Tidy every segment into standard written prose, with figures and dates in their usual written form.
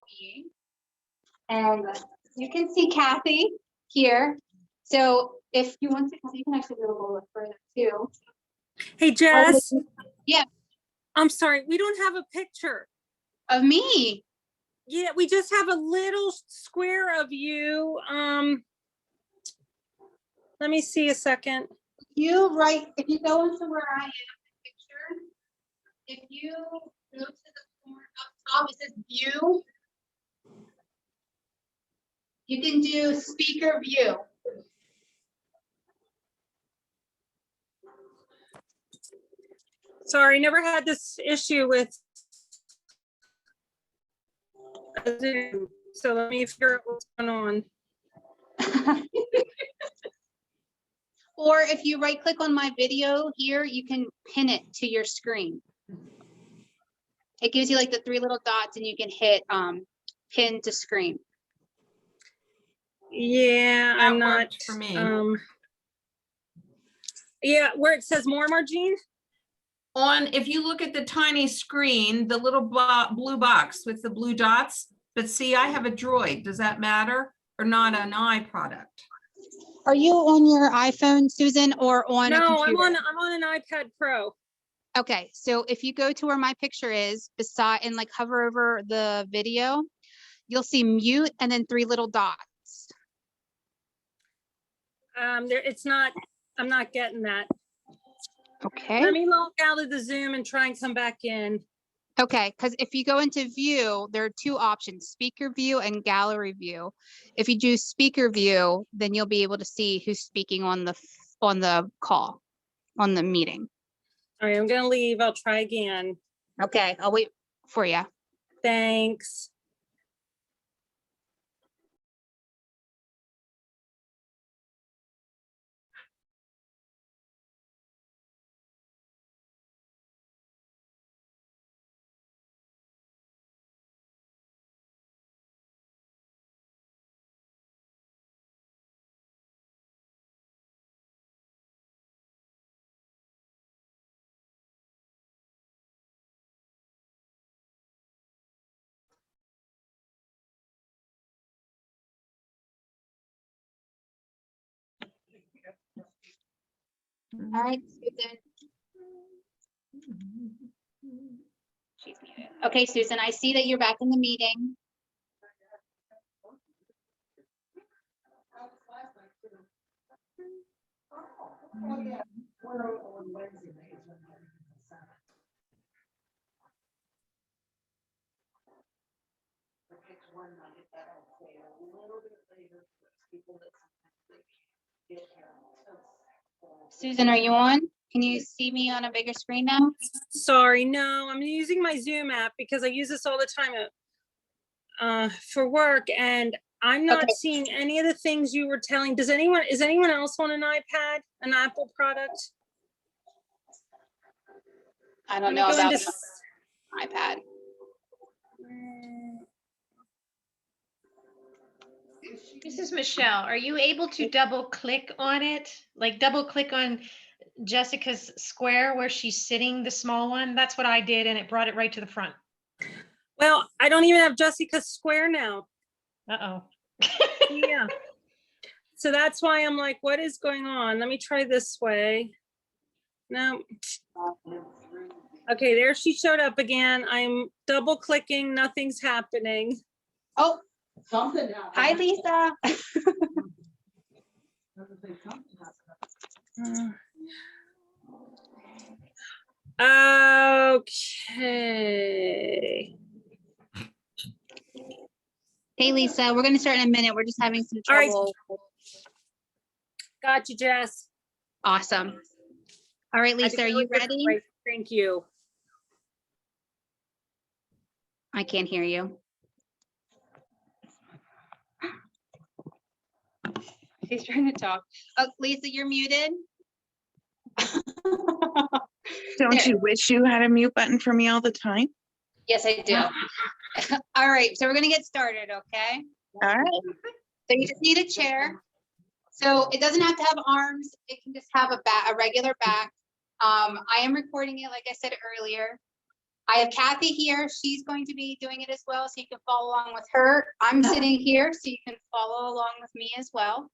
employee. And you can see Kathy here. So if you want to, you can actually go a little further too. Hey, Jess. Yeah. I'm sorry, we don't have a picture. Of me? Yeah, we just have a little square of you. Let me see a second. If you go into where I am in the picture, if you go to the corner up top, it says view. You can do speaker view. Sorry, never had this issue with Zoom. So let me figure out what's going on. Or if you right click on my video here, you can pin it to your screen. It gives you like the 3 little dots and you can hit pin to screen. Yeah, That I'm not worked for me. Yeah, where it says more, Margene? If you look at the tiny screen, the little blue box with the blue dots, but see, I have a Droid. Does that matter? Or not an iProduct? Are you on your iPhone, Susan, or on a No, computer? I'm on an iPad Pro. Okay, so if you go to where my picture is beside and like hover over the video, you'll see mute and then 3 little dots. It's not, I'm not getting that. Okay. Let me log out of the Zoom and try and come back in. Okay, because if you go into view, there are 2 options, speaker view and gallery view. If you do speaker view, then you'll be able to see who's speaking on the call, on the meeting. All right, I'm gonna leave. I'll try again. Okay, I'll wait for you. Thanks. All right, Susan. She's muted. Okay, Susan, I see that you're back in the meeting. Susan, are you on? Can you see me on a bigger screen now? Sorry, no, I'm using my Zoom app because I use this all the time for work, and I'm not Okay. seeing any of the things you were telling. Is anyone else on an iPad, an Apple product? I don't Let me know go about into iPad. This is Michelle. Are you able to double click on it? Like double click on Jessica's square where she's sitting, the small one? That's what I did, and it brought it right to the front. Well, I don't even have Jessica's square now. Uh-oh. Yeah. So that's why I'm like, what is going on? Let me try this way. No. Okay, there she showed up again. I'm double clicking, nothing's happening. Oh, Something happened. hi, Lisa. Okay. Hey, Lisa, we're going to start in a minute. We're just having some All right. trouble. Got you, Jess. Awesome. All right, Lisa, are you ready? Great. Thank you. I can't hear you. She's trying to talk. Oh, Lisa, you're muted. Don't you wish you had a mute button for me all the time? Yes, I do. All right, so we're gonna get started, okay? All right. So you just need a chair. So it doesn't have to have arms. It can just have a regular back. I am recording it, like I said earlier. I have Kathy here. She's going to be doing it as well, so you can follow along with her. I'm sitting here, so you can follow along with me as well.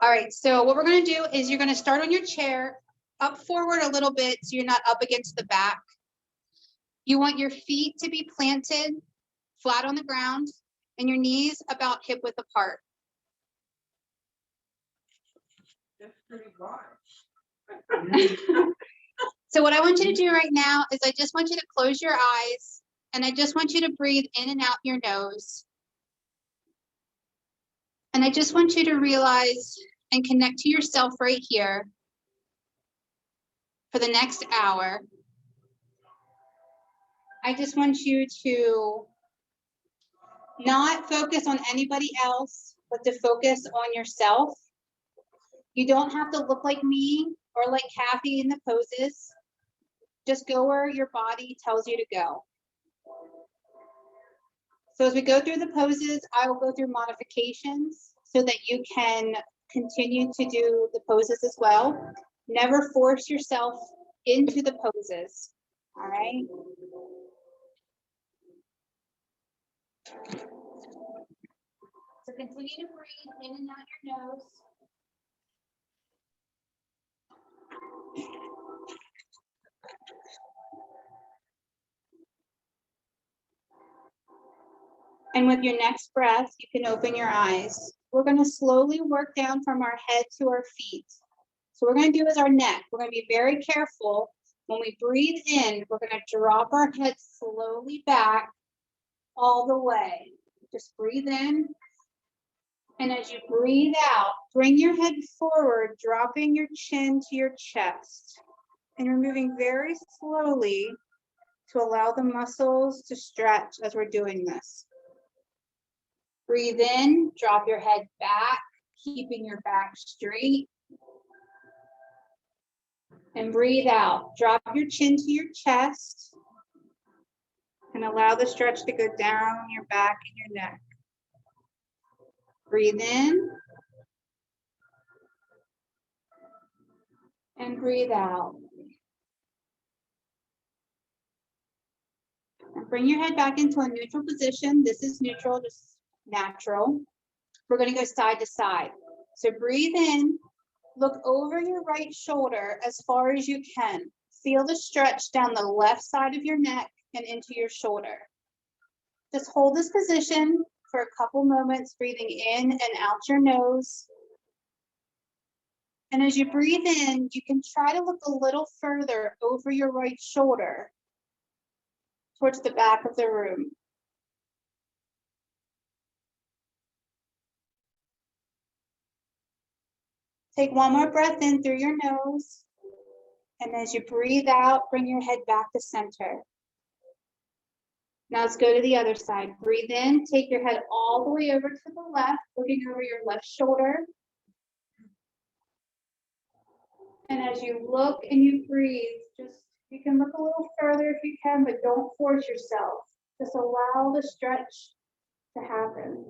All right, so what we're gonna do is you're gonna start on your chair, up forward a little bit, so you're not up against the back. You want your feet to be planted flat on the ground and your knees about hip width apart. So what I want you to do right now is I just want you to close your eyes and I just want you to breathe in and out your nose. And I just want you to realize and connect to yourself right here for the next hour. I just want you to not focus on anybody else, but to focus on yourself. You don't have to look like me or like Kathy in the poses. Just go where your body tells you to go. So as we go through the poses, I will go through modifications so that you can continue to do the poses as well. Never force yourself into the poses, all right? So continue to breathe in and out your nose. And with your next breath, you can open your eyes. We're going to slowly work down from our head to our feet. So what we're going to do is our neck. We're going to be very careful. When we breathe in, we're going to drop our head slowly back all the way. Just breathe in. And as you breathe out, bring your head forward, dropping your chin to your chest. And you're moving very slowly to allow the muscles to stretch as we're doing this. Breathe in, drop your head back, keeping your back straight. And breathe out, drop your chin to your chest. And allow the stretch to go down your back and your neck. Breathe in. And breathe out. And bring your head back into a neutral position. This is neutral, just natural. We're going to go side to side. So breathe in, look over your right shoulder as far as you can. Feel the stretch down the left side of your neck and into your shoulder. Just hold this position for a couple moments, breathing in and out your nose. And as you breathe in, you can try to look a little further over your right shoulder towards the back of the room. Take one more breath in through your nose. And as you breathe out, bring your head back to center. Now let's go to the other side. Breathe in, take your head all the way over to the left, looking over your left shoulder. And as you look and you breathe, you can look a little further if you can, but don't force yourself. Just allow the stretch to happen.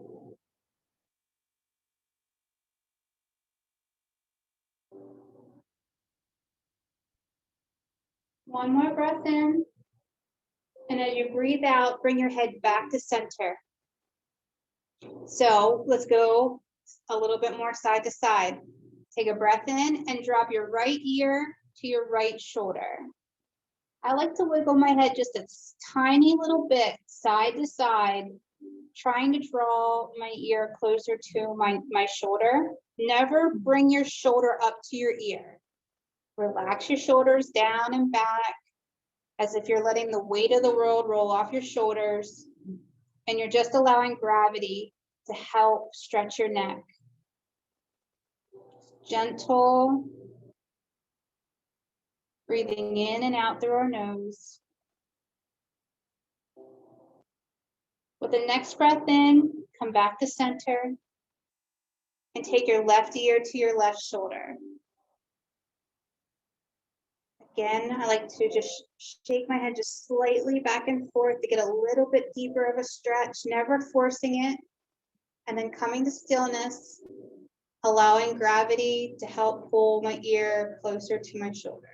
One more breath in. And as you breathe out, bring your head back to center. So let's go a little bit more side to side. Take a breath in and drop your right ear to your right shoulder. I like to wiggle my head just a tiny little bit side to side, trying to draw my ear closer to my shoulder. Never bring your shoulder up to your ear. Relax your shoulders down and back as if you're letting the weight of the world roll off your shoulders, and you're just allowing gravity to help stretch your neck. Gentle, breathing in and out through our nose. With the next breath in, come back to center and take your left ear to your left shoulder. Again, I like to just shake my head just slightly back and forth to get a little bit deeper of a stretch, never forcing it. And then coming to stillness, allowing gravity to help pull my ear closer to my shoulder.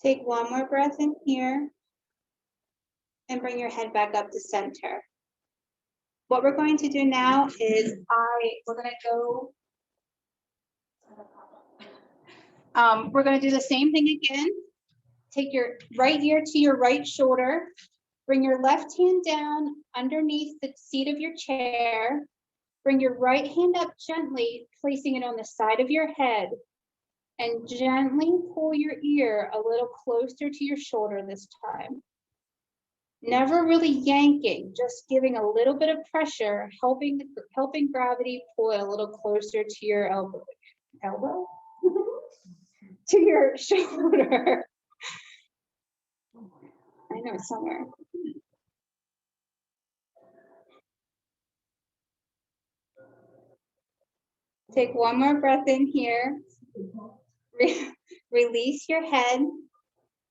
Take one more breath in here and bring your head back up to center. What we're going to do now is we're going to go. We're going to do the same thing again. Take your right ear to your right shoulder. Bring your left hand down underneath the seat of your chair. Bring your right hand up gently, placing it on the side of your head. And gently pull your ear a little closer to your shoulder this time. Never really yanking, just giving a little bit of pressure, helping gravity pull it a little closer to your elbow to your shoulder. I know it's somewhere. Take one more breath in here. Release your head.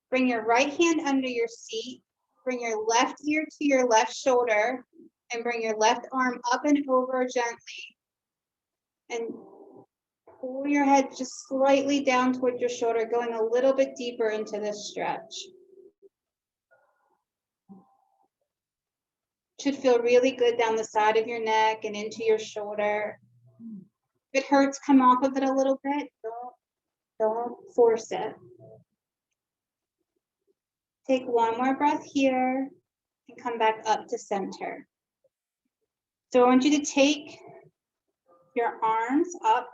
Bring your right hand under your seat. Bring your left ear to your left shoulder and bring your left arm up and over gently. And pull your head just slightly down towards your shoulder, going a little bit deeper into this stretch. Should feel really good down the side of your neck and into your shoulder. If it hurts, come off of it a little bit. Don't force it. Take one more breath here and come back up to center. So I want you to take your arms up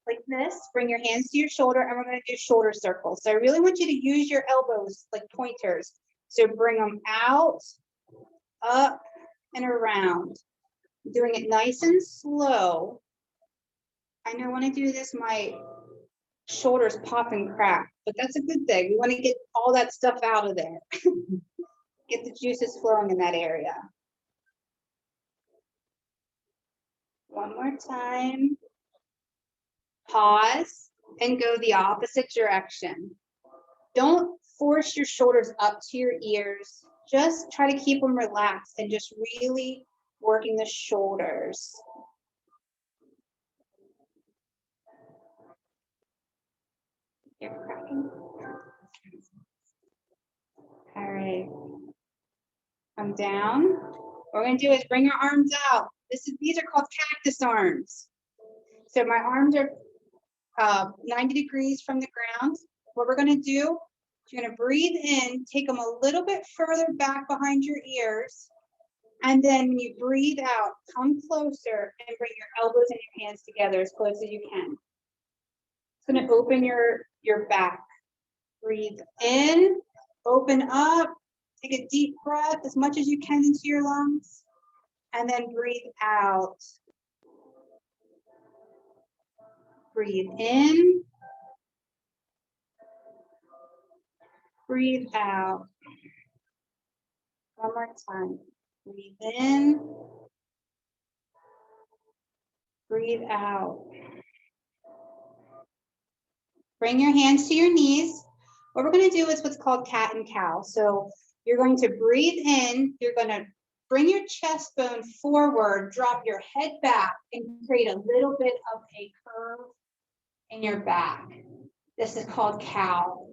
like this, bring your hands to your shoulder, and we're going to do shoulder circles. So I really want you to use your elbows like pointers. So bring them out, up, and around. Doing it nice and slow. I know when I do this, my shoulders pop and crack, but that's a good thing. We want to get all that stuff out of there. Get the juices flowing in that area. One more time. Pause and go the opposite direction. Don't force your shoulders up to your ears. Just try to keep them relaxed and just really working the shoulders. You're cracking. All right. Come down. What we're going to do is bring your arms out. These are called cactus arms. So my arms are 90 degrees from the ground. What we're going to do, you're going to breathe in, take them a little bit further back behind your ears. And then when you breathe out, come closer and bring your elbows and your hands together as close as you can. It's going to open your back. Breathe in, open up, take a deep breath as much as you can into your lungs, and then breathe out. Breathe in, breathe out. One more time. Breathe in, breathe out. Bring your hands to your knees. What we're going to do is what's called cat and cow. So you're going to breathe in, you're going to bring your chest bone forward, drop your head back, and create a little bit of a curve in your back. This is called cow.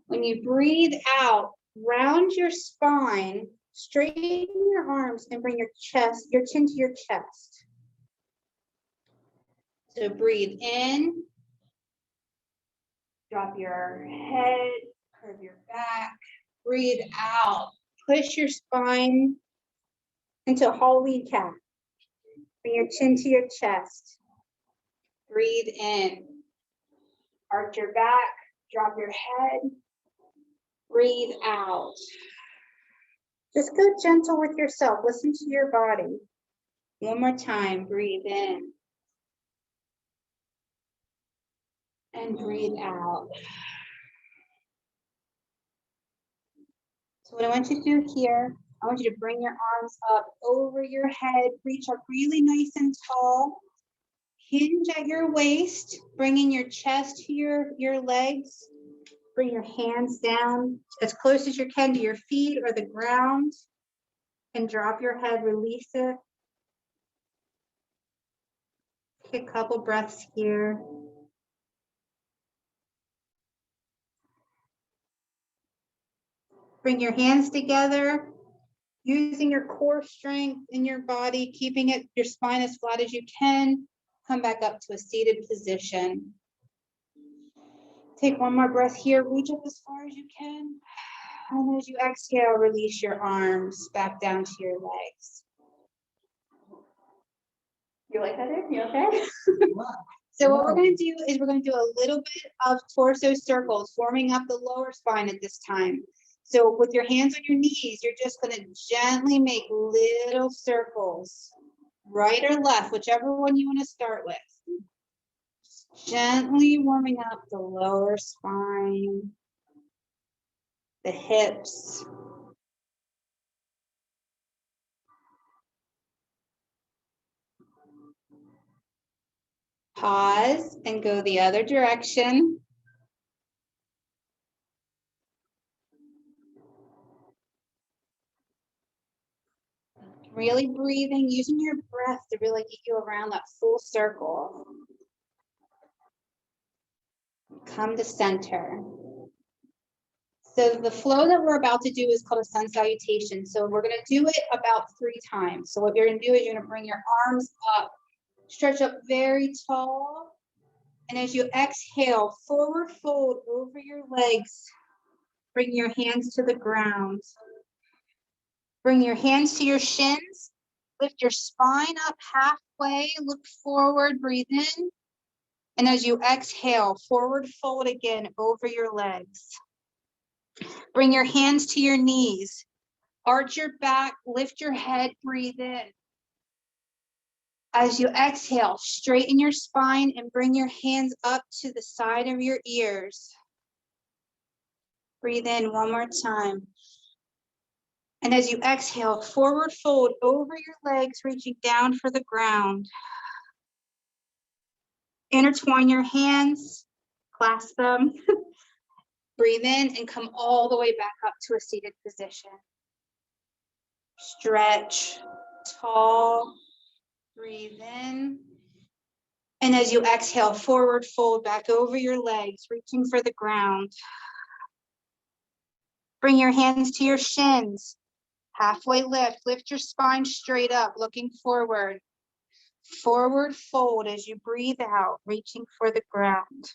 When you breathe out, round your spine, straighten your arms, and bring your chin to your chest. So breathe in, drop your head, curve your back, breathe out, push your spine into Halloween cat. Bring your chin to your chest. Breathe in, arch your back, drop your head, breathe out. Just go gentle with yourself. Listen to your body. One more time, breathe in. And breathe out. So what I want you to do here, I want you to bring your arms up over your head, reach up really nice and tall. Hinge at your waist, bringing your chest to your legs. Bring your hands down as close as you can to your feet or the ground. And drop your head, release it. Take a couple breaths here. Bring your hands together, using your core strength in your body, keeping it your spine as flat as you can. Come back up to a seated position. Take one more breath here, reach up as far as you can. And as you exhale, release your arms back down to your legs. You like that, Eric? You okay? So what we're going to do is we're going to do a little bit of torso circles, warming up the lower spine at this time. So with your hands on your knees, you're just going to gently make little circles, right or left, whichever one you want to start with. Gently warming up the lower spine, the hips. Pause and go the other direction. Really breathing, using your breath to really get you around that full circle. Come to center. So the flow that we're about to do is called a sun salutation. So we're going to do it about 3 times. So what you're going to do is you're going to bring your arms up, stretch up very tall. And as you exhale, forward fold over your legs. Bring your hands to the ground. Bring your hands to your shins. Lift your spine up halfway. Look forward, breathe in. And as you exhale, forward fold again over your legs. Bring your hands to your knees. Arch your back, lift your head, breathe in. As you exhale, straighten your spine and bring your hands up to the side of your ears. Breathe in one more time. And as you exhale, forward fold over your legs, reaching down for the ground. Intertwine your hands, clasp them. Breathe in and come all the way back up to a seated position. Stretch, tall, breathe in. And as you exhale, forward fold back over your legs, reaching for the ground. Bring your hands to your shins. Halfway lift, lift your spine straight up, looking forward. Forward fold as you breathe out, reaching for the ground.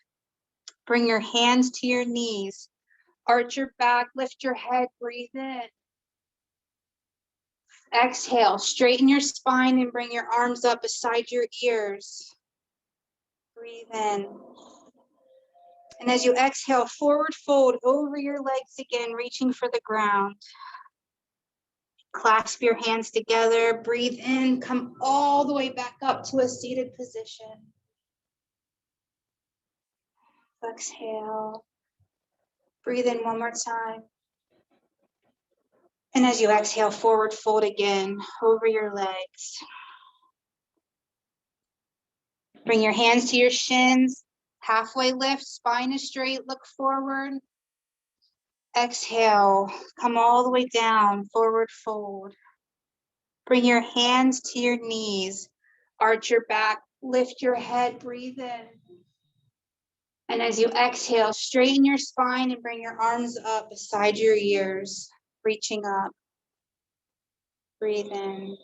Bring your hands to your knees. Arch your back, lift your head, breathe in. Exhale, straighten your spine and bring your arms up beside your ears. Breathe in. And as you exhale, forward fold over your legs again, reaching for the ground. Clasp your hands together, breathe in, come all the way back up to a seated position. Exhale. Breathe in one more time. And as you exhale, forward fold again over your legs. Bring your hands to your shins. Halfway lift, spine is straight, look forward. Exhale, come all the way down, forward fold. Bring your hands to your knees. Arch your back, lift your head, breathe in. And as you exhale, straighten your spine and bring your arms up beside your ears, reaching up. Breathe in.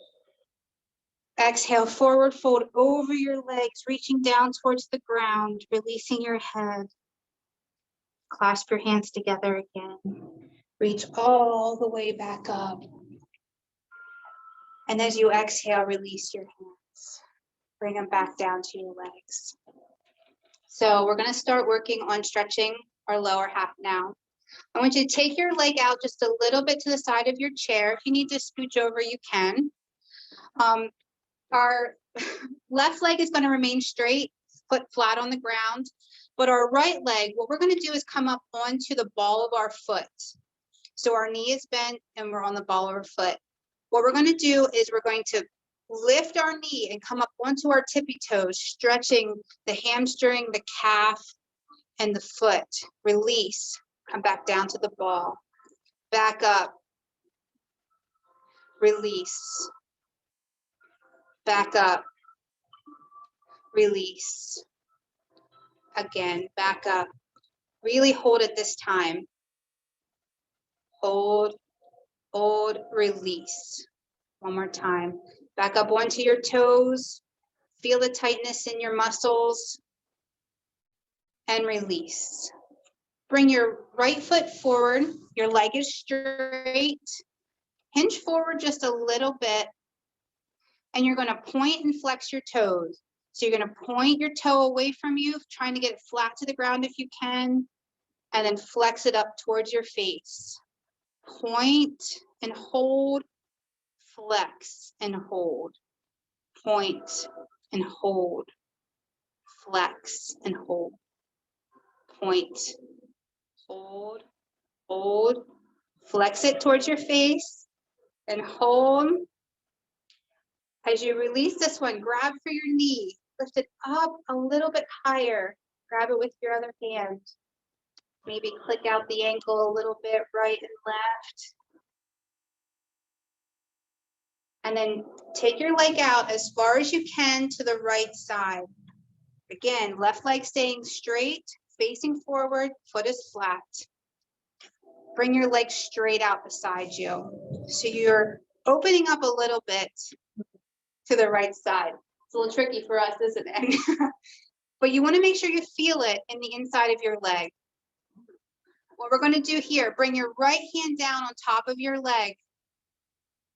Exhale, forward fold over your legs, reaching down towards the ground, releasing your head. Clasp your hands together again. Reach all the way back up. And as you exhale, release your hands. Bring them back down to your legs. So we're going to start working on stretching our lower half now. I want you to take your leg out just a little bit to the side of your chair. If you need to scooch over, you can. Our left leg is going to remain straight, foot flat on the ground. But our right leg, what we're going to do is come up onto the ball of our foot. So our knee is bent and we're on the ball of our foot. What we're going to do is we're going to lift our knee and come up onto our tippy toes, stretching the hamstring, the calf, and the foot. Release. Come back down to the ball. Back up. Release. Back up. Release. Again, back up. Really hold it this time. hold, hold, release. One more time. Back up onto your toes. Feel the tightness in your muscles and release. Bring your right foot forward. Your leg is straight. Hinge forward just a little bit. And you're going to point and flex your toes. So you're going to point your toe away from you, trying to get it flat to the ground if you can, and then flex it up towards your face. Point and hold, flex and hold. Point and hold, flex and hold. Point, hold, hold, flex it towards your face and hold. As you release this one, grab for your knee, lift it up a little bit higher, grab it with your other hand. Maybe click out the ankle a little bit, right and left. And then take your leg out as far as you can to the right side. Again, left leg staying straight, facing forward, foot is flat. Bring your leg straight out beside you. So you're opening up a little bit to the right side. It's a little tricky for us, isn't it? But you want to make sure you feel it in the inside of your leg. What we're going to do here, bring your right hand down on top of your leg.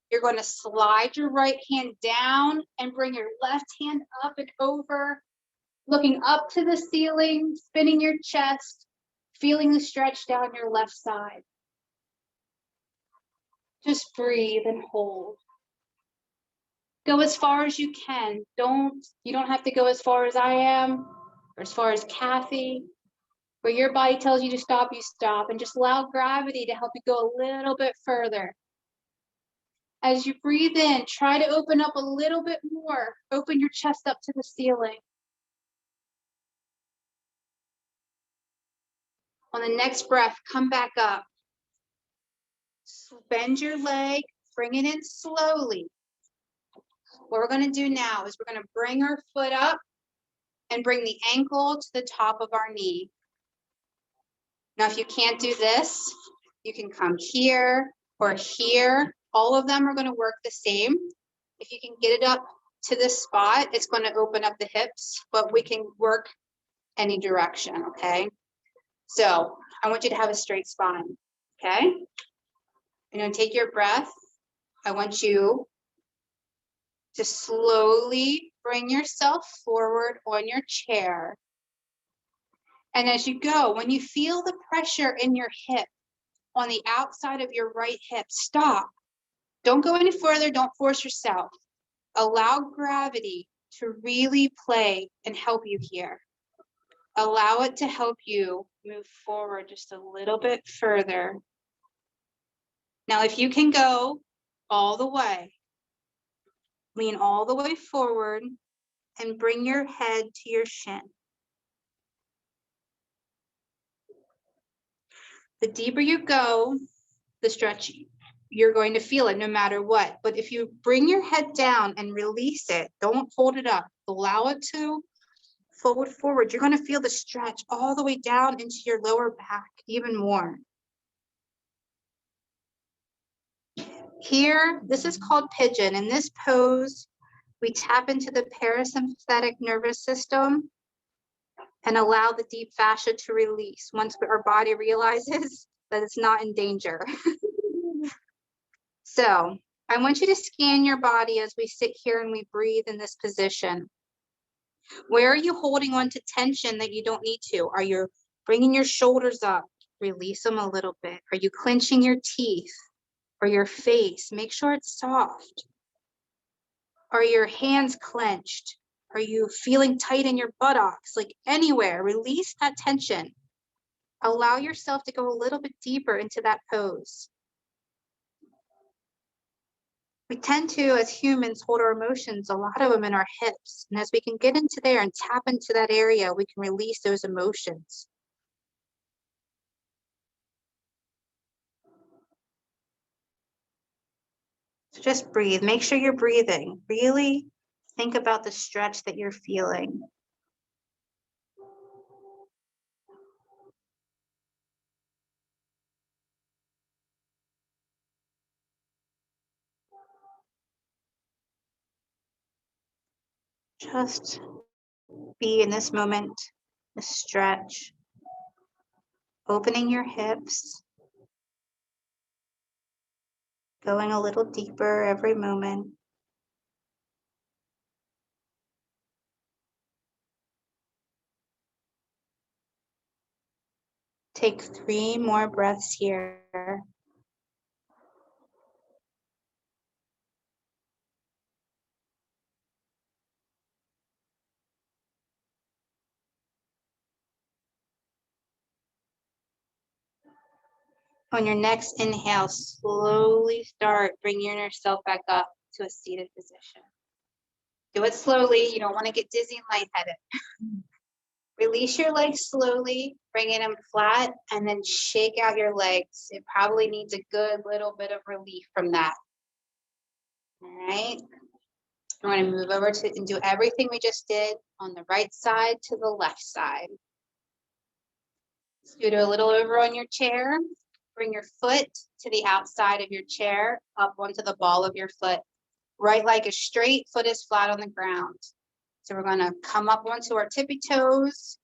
You're going to slide your right hand down and bring your left hand up and over, looking up to the ceiling, spinning your chest, feeling the stretch down your left side. Just breathe and hold. Go as far as you can. You don't have to go as far as I am or as far as Kathy. Where your body tells you to stop, you stop, and just allow gravity to help you go a little bit further. As you breathe in, try to open up a little bit more. Open your chest up to the ceiling. On the next breath, come back up. Bend your leg, bring it in slowly. What we're going to do now is we're going to bring our foot up and bring the ankle to the top of our knee. Now, if you can't do this, you can come here or here. All of them are going to work the same. If you can get it up to this spot, it's going to open up the hips, but we can work any direction, okay? So I want you to have a straight spine, okay? You're going to take your breath. I want you to slowly bring yourself forward on your chair. And as you go, when you feel the pressure in your hip, on the outside of your right hip, stop. Don't go any further, don't force yourself. Allow gravity to really play and help you here. Allow it to help you move forward just a little bit further. Now, if you can go all the way, lean all the way forward and bring your head to your shin. The deeper you go, the stretch, you're going to feel it no matter what. But if you bring your head down and release it, don't hold it up, allow it to fold forward, you're going to feel the stretch all the way down into your lower back even more. Here, this is called pigeon. In this pose, we tap into the parasympathetic nervous system and allow the deep fascia to release once our body realizes that it's not in danger. So I want you to scan your body as we sit here and we breathe in this position. Where are you holding on to tension that you don't need to? Are you bringing your shoulders up? Release them a little bit. Are you clenching your teeth or your face? Make sure it's soft. Are your hands clenched? Are you feeling tight in your buttocks? Like anywhere, release that tension. Allow yourself to go a little bit deeper into that pose. We tend to, as humans, hold our emotions, a lot of them in our hips. And as we can get into there and tap into that area, we can release those emotions. So just breathe. Make sure you're breathing. Really think about the stretch that you're feeling. Just be in this moment, a stretch, opening your hips, going a little deeper every moment. Take 3 more breaths here. On your next inhale, slowly start bringing yourself back up to a seated position. Do it slowly. You don't want to get dizzy and lightheaded. Release your legs slowly, bringing them flat, and then shake out your legs. It probably needs a good little bit of relief from that. All right. We're going to move over to and do everything we just did on the right side to the left side. Scoot a little over on your chair. Bring your foot to the outside of your chair, up onto the ball of your foot. Right leg is straight, foot is flat on the ground. So we're going to come up onto our tippy toes,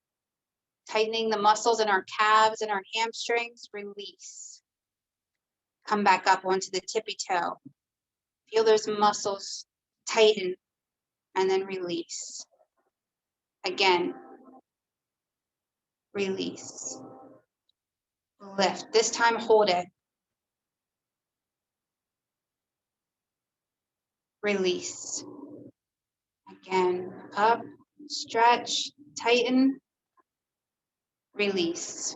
tightening the muscles in our calves and our hamstrings, release. Come back up onto the tippy toe. Feel those muscles tighten and then release. Again, release. Lift. This time, hold it. Release. Again, up, stretch, tighten, release.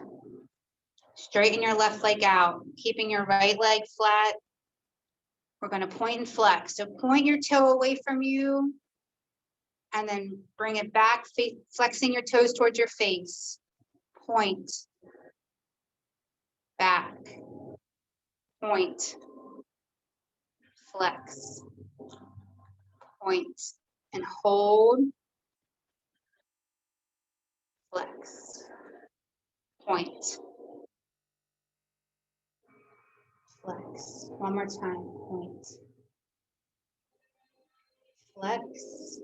Straighten your left leg out, keeping your right leg flat. We're going to point and flex. So point your toe away from you and then bring it back, flexing your toes towards your face. Point, back, point, flex, point, and hold, flex, point, flex. One more time, point, flex.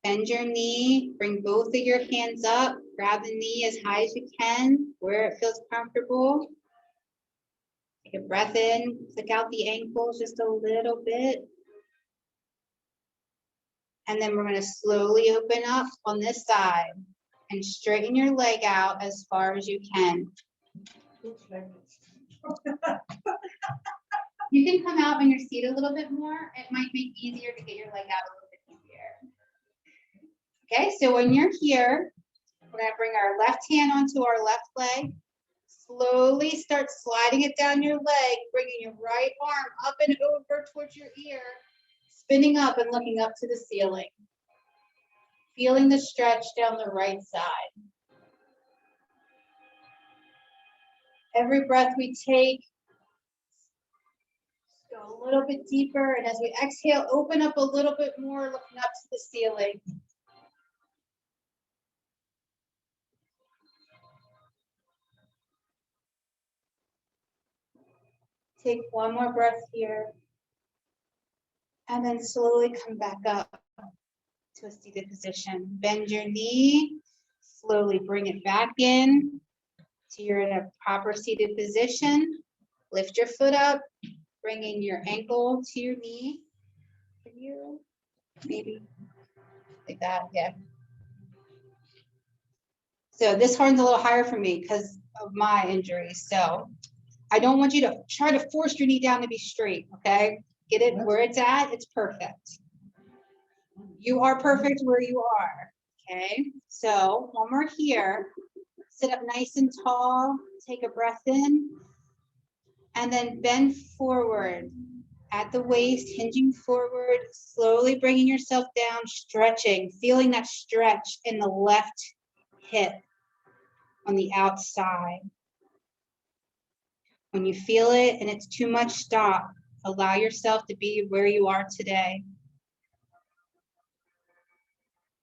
Bend your knee, bring both of your hands up, grab the knee as high as you can, where it feels comfortable. Take a breath in, flick out the ankles just a little bit. And then we're going to slowly open up on this side and straighten your leg out as far as you can. You can come out on your seat a little bit more. It might make it easier to get your leg out a little bit easier. Okay, so when you're here, we're going to bring our left hand onto our left leg. Slowly start sliding it down your leg, bringing your right arm up and over towards your ear, spinning up and looking up to the ceiling. Feeling the stretch down the right side. Every breath we take, go a little bit deeper, and as we exhale, open up a little bit more, looking up to the ceiling. Take one more breath here, and then slowly come back up to a seated position. Bend your knee, slowly bring it back in till you're in a proper seated position. Lift your foot up, bringing your ankle to your knee. For you, maybe like that, yeah. So this horn's a little higher for me because of my injury. So I don't want you to try to force your knee down to be straight, okay? Get it where it's at, it's perfect. You are perfect where you are, okay? So when we're here, sit up nice and tall, take a breath in, and then bend forward at the waist, hinging forward, slowly bringing yourself down, stretching, feeling that stretch in the left hip on the outside. When you feel it and it's too much, stop. Allow yourself to be where you are today.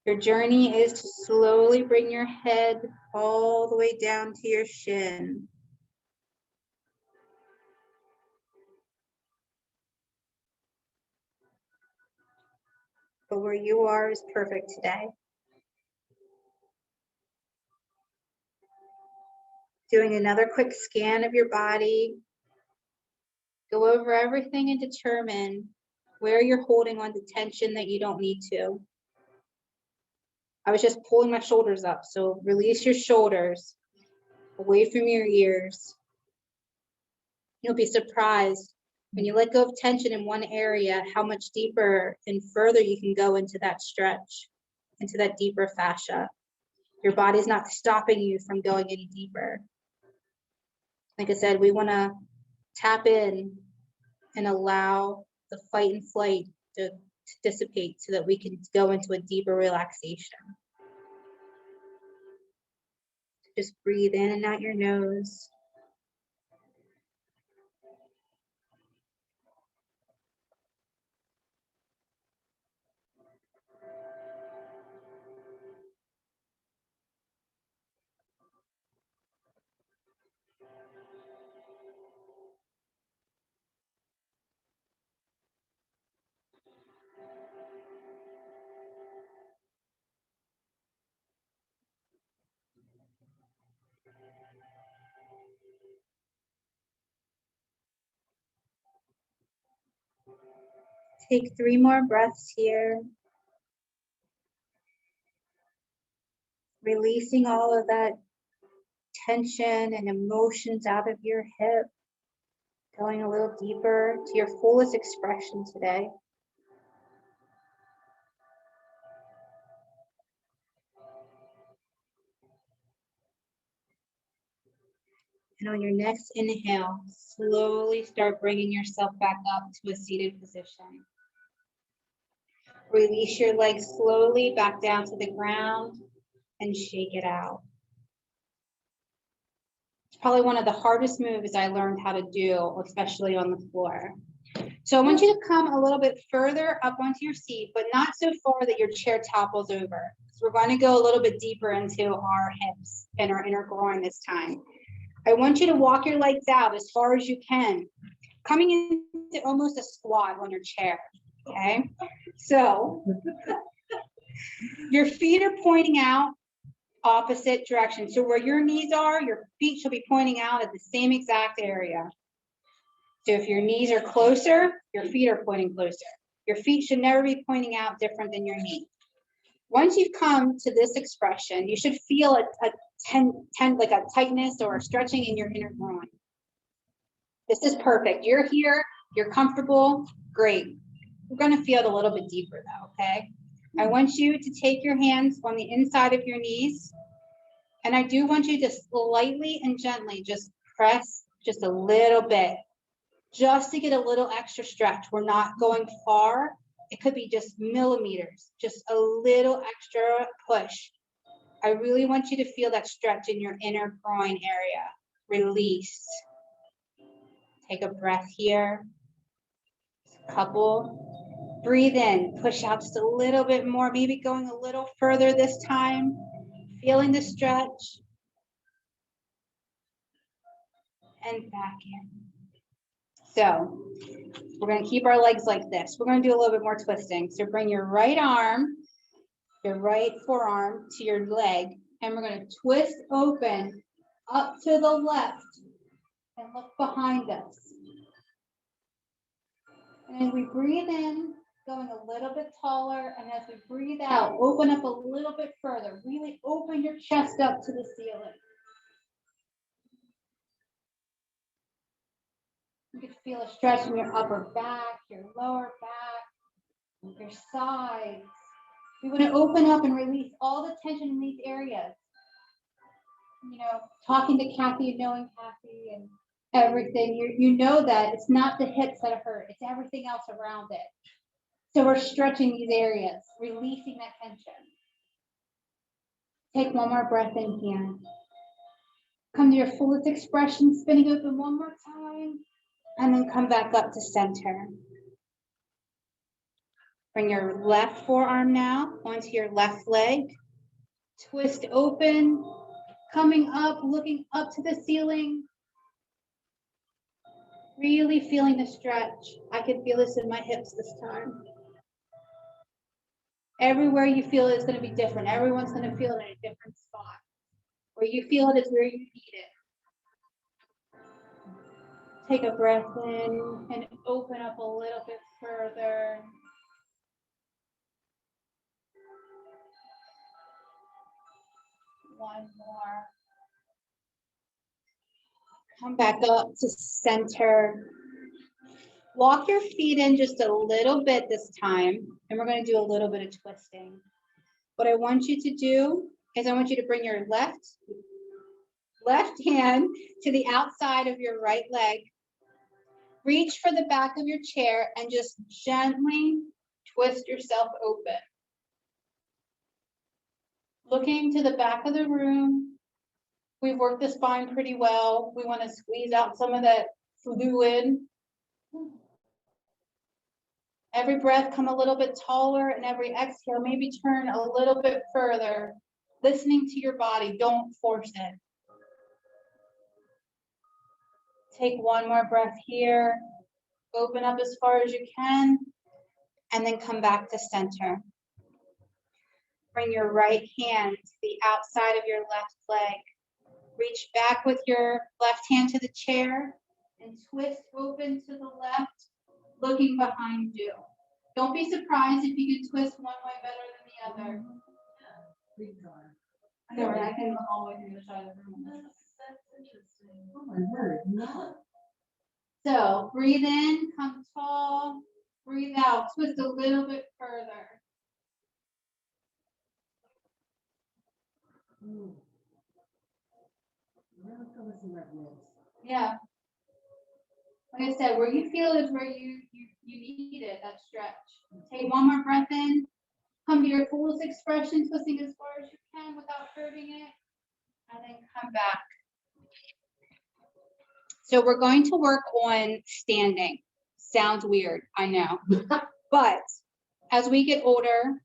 Your journey is to slowly bring your head all the way down to your shin. but where you are is perfect today. Doing another quick scan of your body. Go over everything and determine where you're holding on to tension that you don't need to. I was just pulling my shoulders up, so release your shoulders away from your ears. You'll be surprised when you let go of tension in one area, how much deeper and further you can go into that stretch, into that deeper fascia. Your body's not stopping you from going any deeper. Like I said, we want to tap in and allow the fight and flight to dissipate so that we can go into a deeper relaxation. Just breathe in and out your nose. Take 3 more breaths here. Releasing all of that tension and emotions out of your hip. Going a little deeper to your fullest expression today. And on your next inhale, slowly start bringing yourself back up to a seated position. Release your legs slowly back down to the ground and shake it out. It's probably one of the hardest moves I learned how to do, especially on the floor. So I want you to come a little bit further up onto your seat, but not so far that your chair topples over. So we're going to go a little bit deeper into our hips and our inner groin this time. I want you to walk your legs out as far as you can, coming into almost a squat on your chair, okay? So your feet are pointing out opposite direction. So where your knees are, your feet should be pointing out at the same exact area. So if your knees are closer, your feet are pointing closer. Your feet should never be pointing out different than your knee. Once you've come to this expression, you should feel like a tightness or a stretching in your inner groin. This is perfect. You're here, you're comfortable, great. We're going to feel it a little bit deeper though, okay? I want you to take your hands on the inside of your knees, and I do want you to slightly and gently just press just a little bit, just to get a little extra stretch. We're not going far. It could be just millimeters, just a little extra push. I really want you to feel that stretch in your inner groin area. Release. Take a breath here. A couple. Breathe in. Push out just a little bit more, maybe going a little further this time. Feeling the stretch. And back in. So we're going to keep our legs like this. We're going to do a little bit more twisting. So bring your right arm, your right forearm to your leg, and we're going to twist open up to the left and look behind us. And as we breathe in, going a little bit taller, and as we breathe out, open up a little bit further. Really open your chest up to the ceiling. You can feel a stretch in your upper back, your lower back, your sides. We want to open up and release all the tension in these areas. You know, talking to Kathy and knowing Kathy and everything, you know that it's not the hips that hurt, it's everything else around it. So we're stretching these areas, releasing that tension. Take one more breath in here. Come to your fullest expression, spinning open one more time, and then come back up to center. Bring your left forearm now onto your left leg. Twist open, coming up, looking up to the ceiling. Really feeling the stretch. I can feel this in my hips this time. Everywhere you feel it is going to be different. Everyone's going to feel it in a different spot. Where you feel it is where you need it. Take a breath in and open up a little bit further. One more. Come back up to center. Walk your feet in just a little bit this time, and we're going to do a little bit of twisting. What I want you to do is I want you to bring your left hand to the outside of your right leg. Reach for the back of your chair and just gently twist yourself open. Looking to the back of the room. We've worked the spine pretty well. We want to squeeze out some of that fluid. Every breath, come a little bit taller, and every exhale, maybe turn a little bit further. Listening to your body, don't force it. Take one more breath here. Open up as far as you can, and then come back to center. Bring your right hand to the outside of your left leg. Reach back with your left hand to the chair and twist open to the left, looking behind you. Don't be surprised if you can twist one way better than the other. I know, right? I can look all the way through the side of the room. That's interesting. Oh my word, no. So breathe in, come tall, breathe out, twist a little bit further. Yeah. Like I said, where you feel is where you need it, that stretch. Take one more breath in, come to your fullest expression, twisting as far as you can without hurting it, and then come back. So we're going to work on standing. Sounds weird, I know. But as we get older,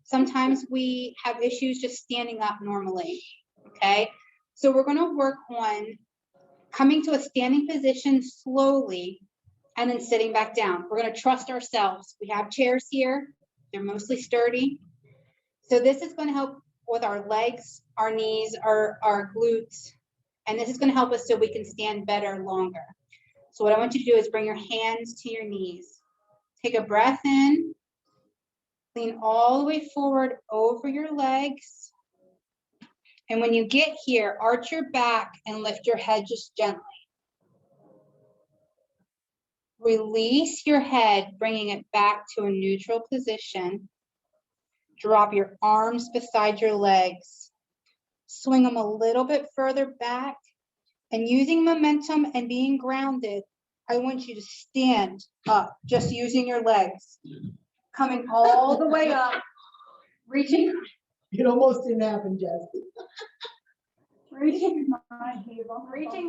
sometimes we have issues just standing up normally, okay? So we're gonna work on coming to a standing position slowly and then sitting back down. We're gonna trust ourselves. We have chairs here. They're mostly sturdy. So this is gonna help with our legs, our knees, our glutes. And this is gonna help us so we can stand better longer. So what I want you to do is bring your hands to your knees. Take a breath in. Lean all the way forward over your legs. And when you get here, arch your back and lift your head just gently. Release your head, bringing it back to a neutral position. Drop your arms beside your legs. Swing them a little bit further back. And using momentum and being grounded, I want you to stand up, just using your legs. Coming all the way up, reaching. It almost didn't happen, Jess. Reaching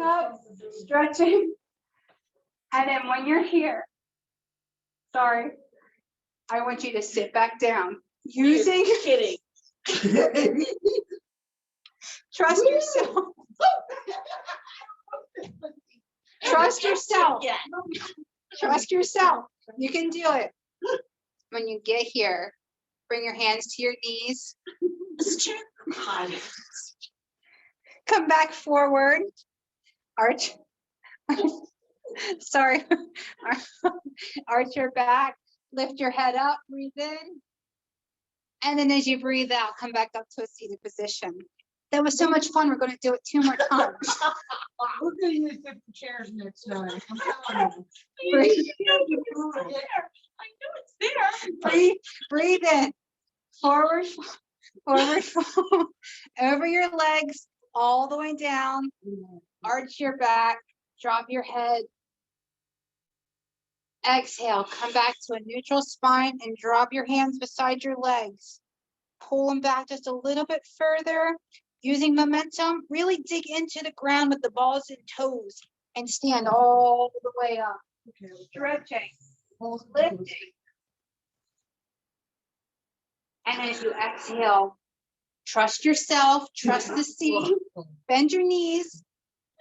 up, stretching. And then when you're here, sorry, I want you to sit back down. Using. Kidding. Trust yourself. Trust yourself. Yeah. Trust yourself. You can do it. When you get here, bring your hands to your knees. Come back forward. Arch. Sorry. Arch your back. Lift your head up. Breathe in. And then as you breathe out, come back up to a seated position. That was so much fun. We're going to do it 2 more times. We're gonna use different chairs next time. I'm telling you. Breathe. I know it's there. Breathe in. Forward, over your legs, all the way down. Arch your back, drop your head. Exhale, come back to a neutral spine and drop your hands beside your legs. Pull them back just a little bit further. Using momentum, really dig into the ground with the balls and toes and stand all the way up. Stretching, lifting. And as you exhale, trust yourself, trust the seat, bend your knees,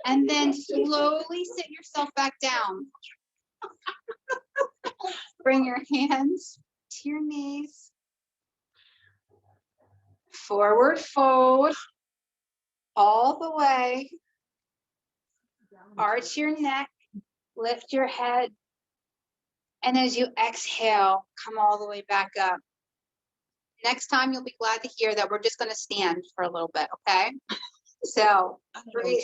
and then slowly sit yourself back down. Bring your hands to your knees. Forward fold. All the way. Arch your neck, lift your head. And as you exhale, come all the way back up. Next time, you'll be glad to hear that we're just going to stand for a little bit, okay? So breathe,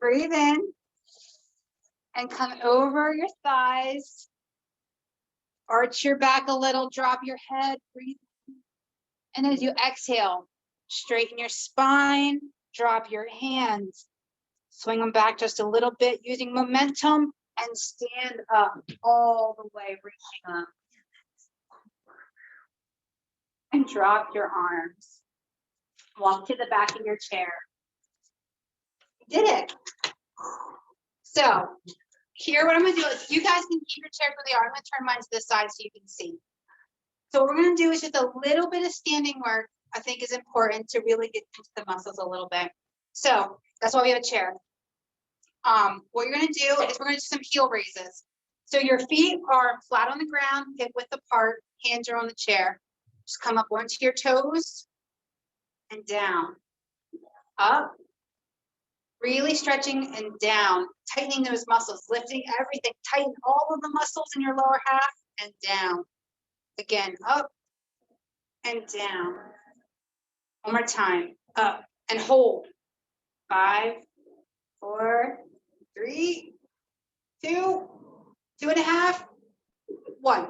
breathe in and come over your thighs. Arch your back a little, drop your head, breathe. And as you exhale, straighten your spine, drop your hands, swing them back just a little bit using momentum and stand up all the way, reaching up. And drop your arms. Walk to the back of your chair. You did it. So here, what I'm gonna do is you guys can keep your chair where they are. I'm gonna turn mine to this side so you can see. So what we're gonna do is just a little bit of standing work. I think is important to really get into the muscles a little bit. So that's why we have a chair. What you're gonna do is we're gonna do some heel raises. So your feet are flat on the ground, hip width apart, hands are on the chair. Just come up onto your toes and down, up, really stretching and down, tightening those muscles, lifting everything, tighten all of the muscles in your lower half and down. Again, up and down. One more time, up and hold. 5, 4, 3, 2, 2.5, 1.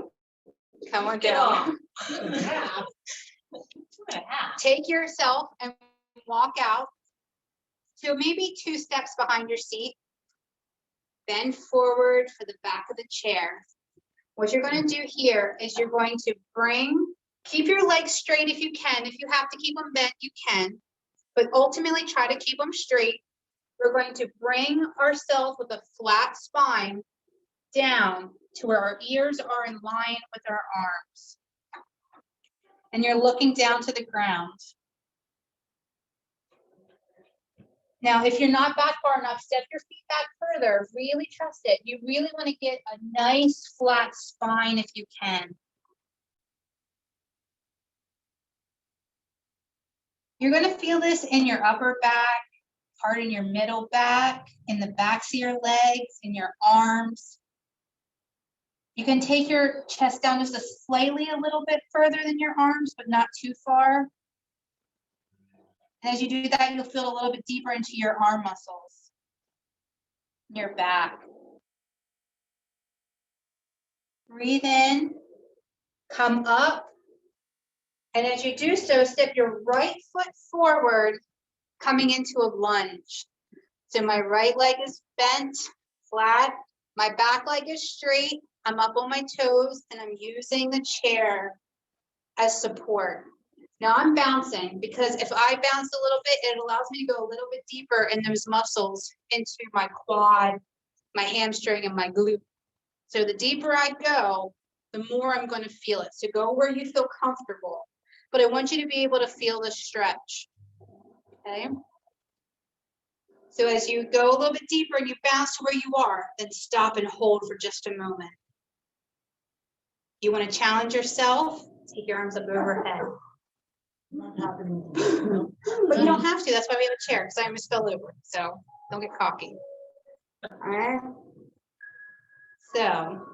Come on down. Take yourself and walk out. So maybe 2 steps behind your seat. Bend forward for the back of the chair. What you're going to do here is you're going to keep your legs straight if you can. If you have to keep them bent, you can. But ultimately, try to keep them straight. We're going to bring ourselves with a flat spine down to where our ears are in line with our arms. And you're looking down to the ground. Now, if you're not back far enough, step your feet back further. Really trust it. You really want to get a nice flat spine if you can. You're going to feel this in your upper back, part in your middle back, in the backs of your legs, in your arms. You can take your chest down just slightly a little bit further than your arms, but not too far. And as you do that, you'll feel a little bit deeper into your arm muscles, your back. Breathe in, come up. And as you do so, step your right foot forward, coming into a lunge. So my right leg is bent, flat. My back leg is straight. I'm up on my toes and I'm using the chair as support. Now I'm bouncing because if I bounce a little bit, it allows me to go a little bit deeper in those muscles into my quad, my hamstring, and my glute. So the deeper I go, the more I'm going to feel it. So go where you feel comfortable, but I want you to be able to feel the stretch. Okay. So as you go a little bit deeper and you bounce to where you are, then stop and hold for just a moment. You want to challenge yourself, take your arms up overhead. But you don't have to, that's why we have a chair, because I almost fell over, so don't get cocky. All right. So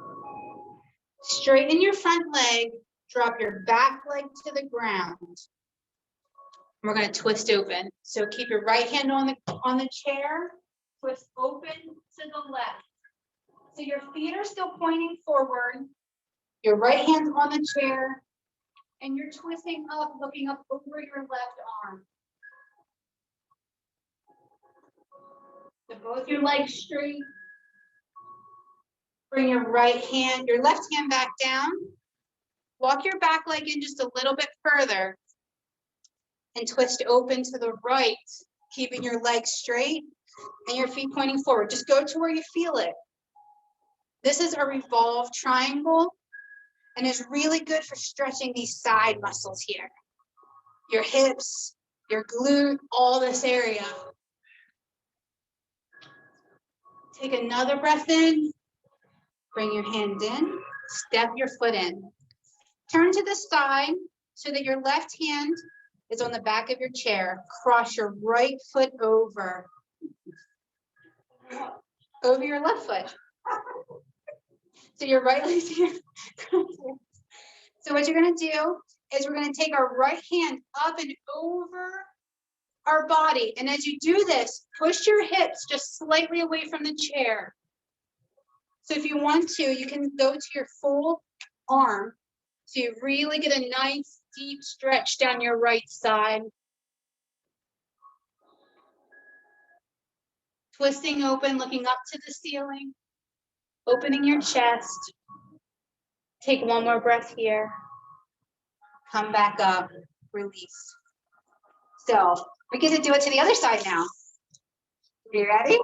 straighten your front leg, drop your back leg to the ground. We're going to twist open. So keep your right hand on the chair, twist open to the left. So your feet are still pointing forward. Your right hand's on the chair, and you're twisting up, looking up over your left arm. So both your legs straight. Bring your your left hand back down. Walk your back leg in just a little bit further and twist open to the right, keeping your legs straight and your feet pointing forward. Just go to where you feel it. This is a revolved triangle and is really good for stretching these side muscles here. Your hips, your glute, all this area. Take another breath in. Bring your hand in, step your foot in. Turn to the side so that your left hand is on the back of your chair. Cross your right foot over your left foot. So your right leg's here. So what you're gonna do is we're gonna take our right hand up and over our body. And as you do this, push your hips just slightly away from the chair. So if you want to, you can go to your full arm to really get a nice deep stretch down your right side. Twisting open, looking up to the ceiling, opening your chest. Take one more breath here. Come back up, release. So we get to do it to the other side now. Are you ready?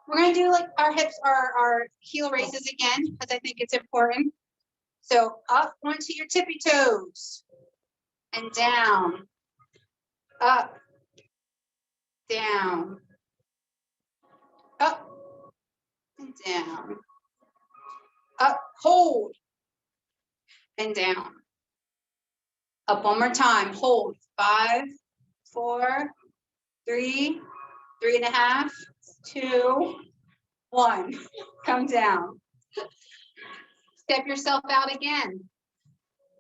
We're gonna do like our hips, our heel raises again, because I think it's important. So up onto your tippy toes and down, up, down, up and down, up, hold, and down. Up one more time, hold, 5, 4, 3, 3.5, 2, 1, come down. Step yourself out again.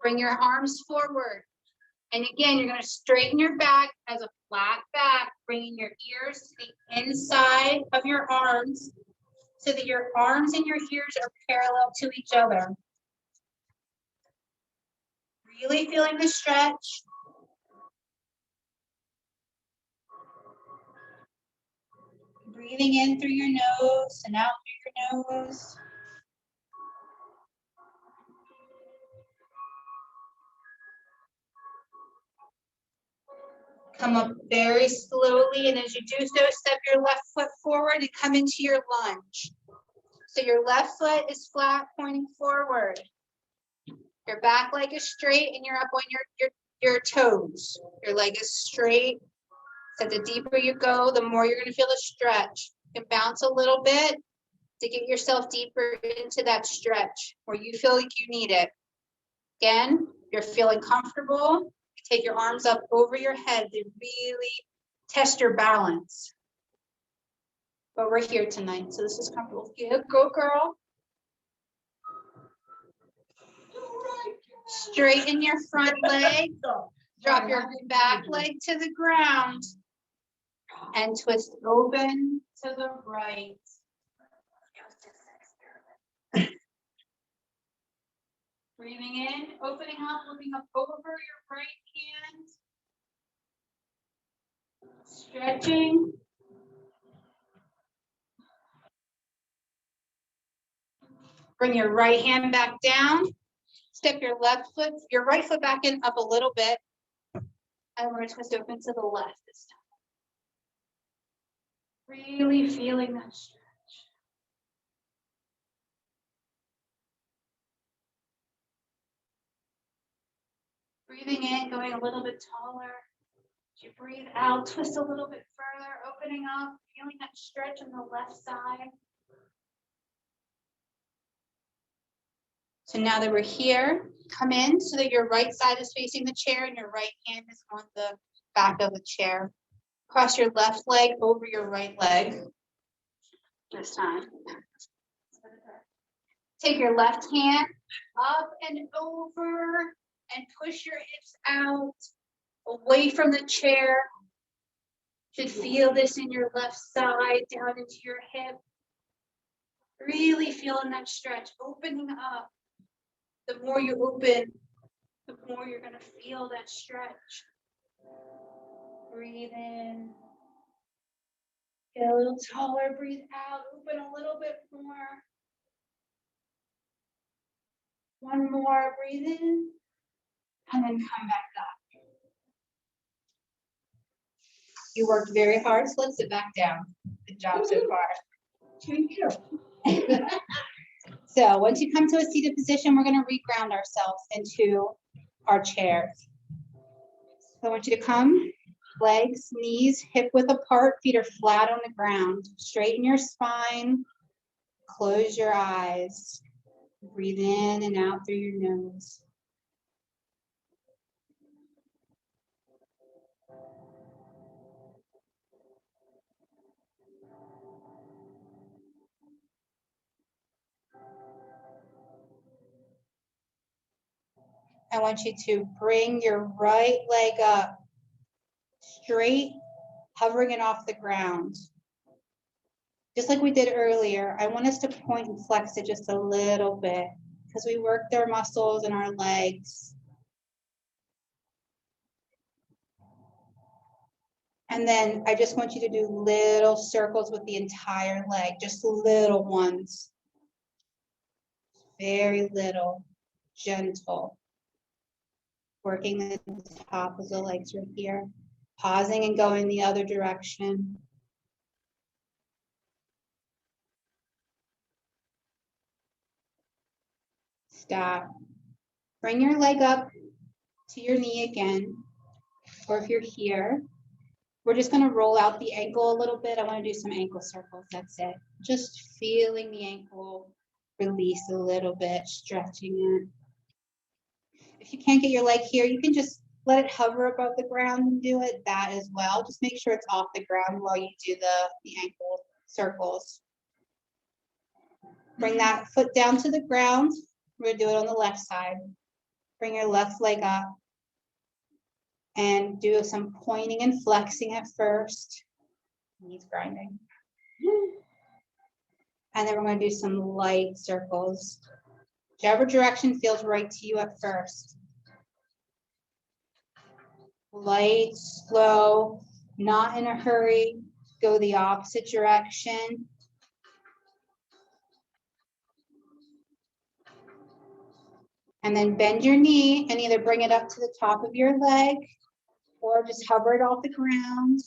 Bring your arms forward. And again, you're gonna straighten your back as a flat back, bringing your ears to the inside of your arms so that your arms and your ears are parallel to each other. Really feeling the stretch. Breathing in through your nose and out through your nose. Come up very slowly, and as you do so, step your left foot forward and come into your lunge. So your left foot is flat, pointing forward. Your back leg is straight, and you're up on your toes. Your leg is straight. So the deeper you go, the more you're going to feel the stretch. You can bounce a little bit to get yourself deeper into that stretch where you feel like you need it. Again, you're feeling comfortable. Take your arms up over your head to really test your balance. But we're here tonight, so this is comfortable. Good, go girl. Straighten your front leg. Drop your back leg to the ground. And twist open to the right. Breathing in, opening up, looking up over your right hand. Stretching. Bring your right hand back down. Step your right foot back in up a little bit. And we're going to twist open to the left this time. Really feeling that stretch. Breathing in, going a little bit taller. As you breathe out, twist a little bit further, opening up, feeling that stretch on the left side. So now that we're here, come in so that your right side is facing the chair and your right hand is on the back of the chair. Cross your left leg over your right leg this time. Take your left hand up and over and push your hips out away from the chair. You should feel this in your left side down into your hip. Really feeling that stretch, opening up. The more you open, the more you're going to feel that stretch. Breathe in. Get a little taller, breathe out, open a little bit more. One more, breathe in, and then come back up. You worked very hard, so let's sit back down. Good job so far. Thank you. So once you come to a seated position, we're going to reground ourselves into our chairs. So I want you to come, legs, knees, hip width apart, feet are flat on the ground. Straighten your spine, close your eyes. Breathe in and out through your nose. I want you to bring your right leg up straight, hovering it off the ground. Just like we did earlier, I want us to point and flex it just a little bit because we worked our muscles in our legs. And then I just want you to do little circles with the entire leg, just little ones. Very little, gentle. Working the top of the legs right here. Pausing and going the other direction. Stop. Bring your leg up to your knee again. Or if you're here, we're just going to roll out the ankle a little bit. I want to do some ankle circles. That's it. Just feeling the ankle release a little bit, stretching it. If you can't get your leg here, you can just let it hover above the ground and do it that as well. Just make sure it's off the ground while you do the ankle circles. Bring that foot down to the ground. We're going to do it on the left side. Bring your left leg up and do some pointing and flexing at first. Knees grinding. And then we're going to do some light circles. Whichever direction feels right to you at first. Light, slow, not in a hurry. Go the opposite direction. And then bend your knee and either bring it up to the top of your leg or just hover it off the ground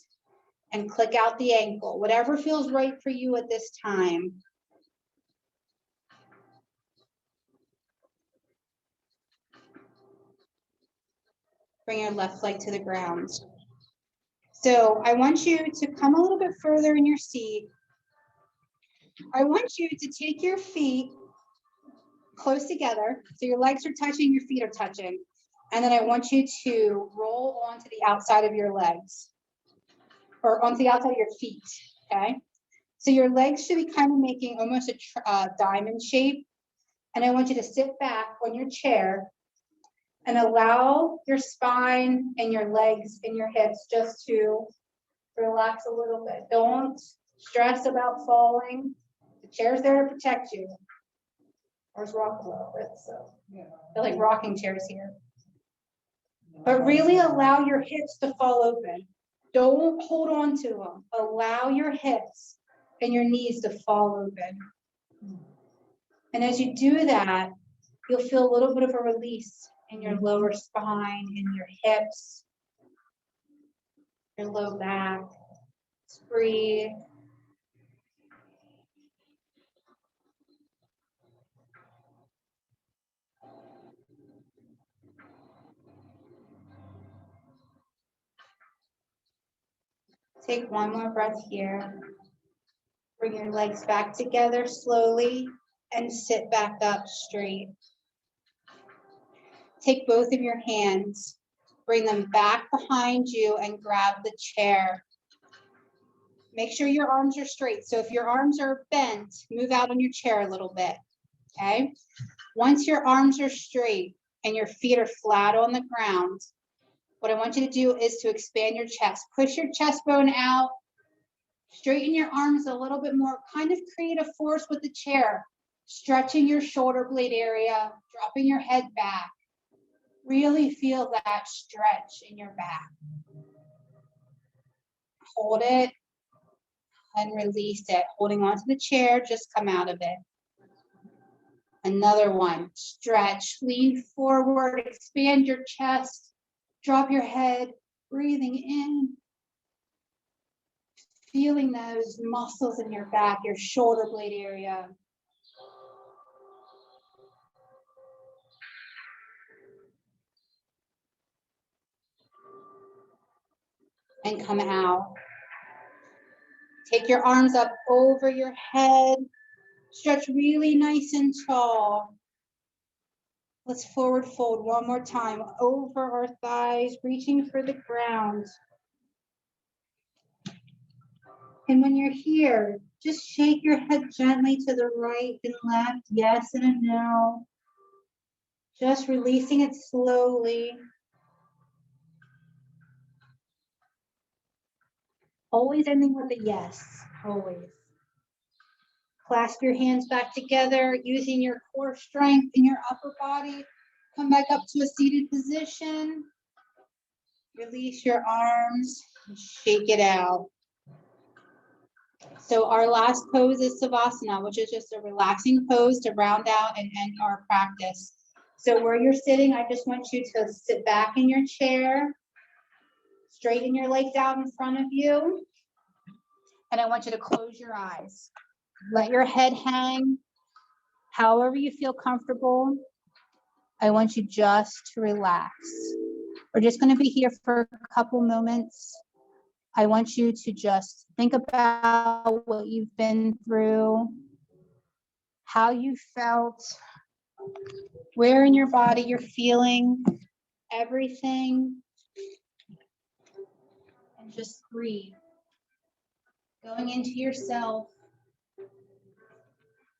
and click out the ankle, whatever feels right for you at this time. Bring your left leg to the ground. So I want you to come a little bit further in your seat. I want you to take your feet close together. So your legs are touching, your feet are touching. And then I want you to roll onto the outside of your legs or onto the outside of your feet, okay? So your legs should be kind of making almost a diamond shape. And I want you to sit back on your chair and allow your spine and your legs and your hips just to relax a little bit. Don't stress about falling. The chair's there to protect you. Or it's rock a little bit, so they're like rocking chairs here. But really allow your hips to fall open. Don't hold on to them. Allow your hips and your knees to fall open. And as you do that, you'll feel a little bit of a release in your lower spine, in your hips, your low back. Just breathe. Take one more breath here. Bring your legs back together slowly and sit back up straight. Take both of your hands, bring them back behind you and grab the chair. Make sure your arms are straight. So if your arms are bent, move out on your chair a little bit, okay? Once your arms are straight and your feet are flat on the ground, what I want you to do is to expand your chest. Push your chest bone out, straighten your arms a little bit more, kind of create a force with the chair, stretching your shoulder blade area, dropping your head back. Really feel that stretch in your back. Hold it and release it. Holding onto the chair, just come out of it. Another one, stretch, lean forward, expand your chest, drop your head, breathing in. Feeling those muscles in your back, your shoulder blade area. And come out. Take your arms up over your head. Stretch really nice and tall. Let's forward fold one more time, over our thighs, reaching for the ground. And when you're here, just shake your head gently to the right and left, yes and a no. Just releasing it slowly. Always ending with a yes, always. Clasp your hands back together, using your core strength in your upper body. Come back up to a seated position. Release your arms and shake it out. So our last pose is Savasana, which is just a relaxing pose to round out and end our practice. So where you're sitting, I just want you to sit back in your chair, straighten your legs out in front of you, and I want you to close your eyes. Let your head hang however you feel comfortable. I want you just to relax. We're just going to be here for a couple moments. I want you to just think about what you've been through, how you felt, where in your body you're feeling everything, and just breathe. Going into yourself,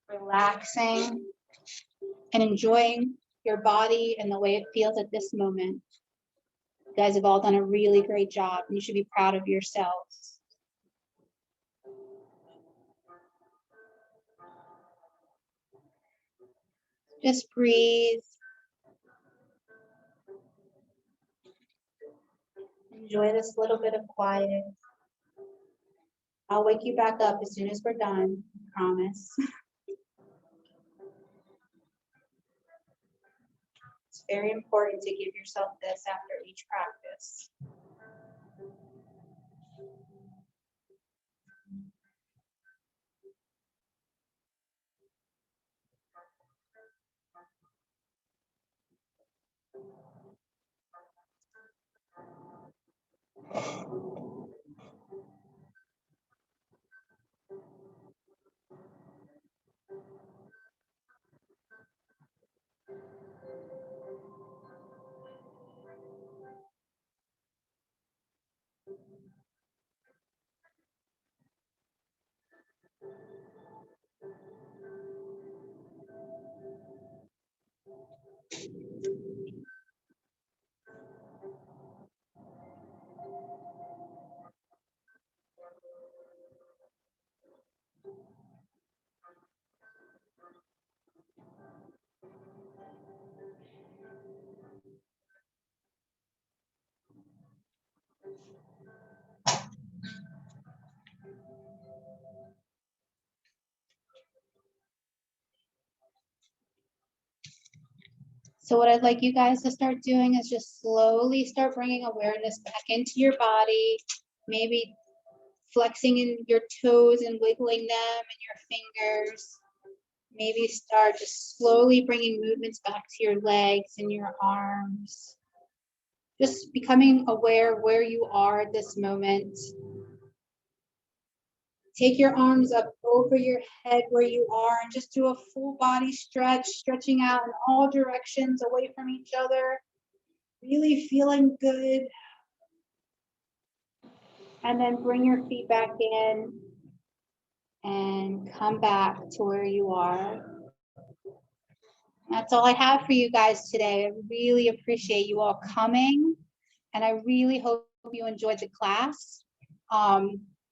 relaxing, and enjoying your body and the way it feels at this moment. You guys have all done a really great job, and you should be proud of yourselves. Just breathe. Enjoy this little bit of quiet. I'll wake you back up as soon as we're done, I promise. It's very important to give yourself this after each practice. So what I'd like you guys to start doing is just slowly start bringing awareness back into your body, maybe flexing in your toes and wiggling them and your fingers. Maybe start just slowly bringing movements back to your legs and your arms. Just becoming aware of where you are at this moment. Take your arms up over your head where you are and just do a full body stretch, stretching out in all directions away from each other. Really feeling good. And then bring your feet back in and come back to where you are. That's all I have for you guys today. I really appreciate you all coming, and I really hope you enjoyed the class.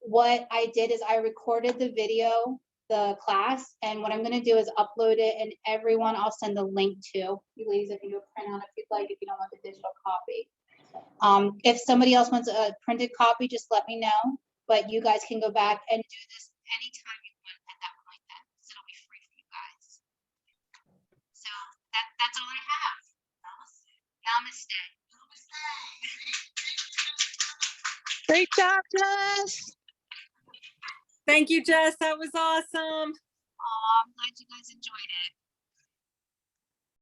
What I did is I recorded the video, the class, and what I'm going to do is upload it, and everyone I'll send a link to. You ladies, if you do a print out if you'd like, if you don't want the digital copy. If somebody else wants a printed copy, just let me know, but you guys can go back and do this anytime you want at that point then, so it'll be free for you guys. So that's all I have. Namaste. Great job, Jess. Thank you, Jess. That was awesome. I'm glad you guys enjoyed it.